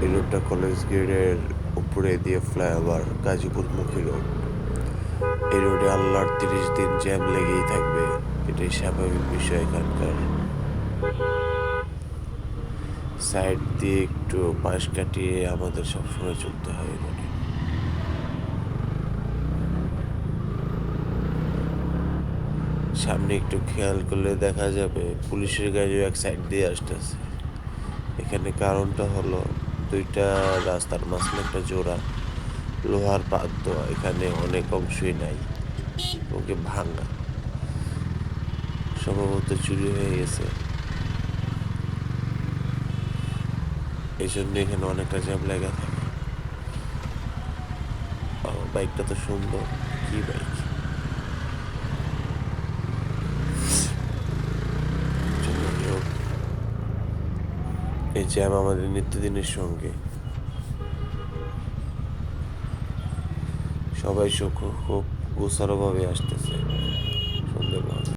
এই রোডটা কলেজ গেটের উপরে দিয়ে ফ্লাইওভার গাজীপুরমুখী রোড। এই রোডে আল্লাহর 30 দিন জ্যাম লেগেই থাকবে, এটাই স্বাভাবিক বিষয় এখানকার। সাইড দিয়ে একটু পাশ কাটিয়ে আমাদের সবসময় চলতে হয় রোডে। সামনে একটু খেয়াল করলে দেখা যাবে পুলিশের গাড়িও এক সাইড দিয়ে আসতেছে। এখানে কারণটা হলো দুইটা রাস্তার মাঝখানে একটা জোড়া লোহার পাত দেওয়া, এখানে অনেক অংশই নাই, ওকে ভাঙা, সম্ভবত চুরি হয়ে গেছে। এই জন্য এখানে অনেকটা জ্যাম লেগে থাকে। বাইকটা তো সুন্দর, কি বাইক! এই জ্যাম আমাদের নিত্যদিনের সঙ্গে, সবাই খুব গোছালোভাবে আসতেছে সুন্দরভাবে।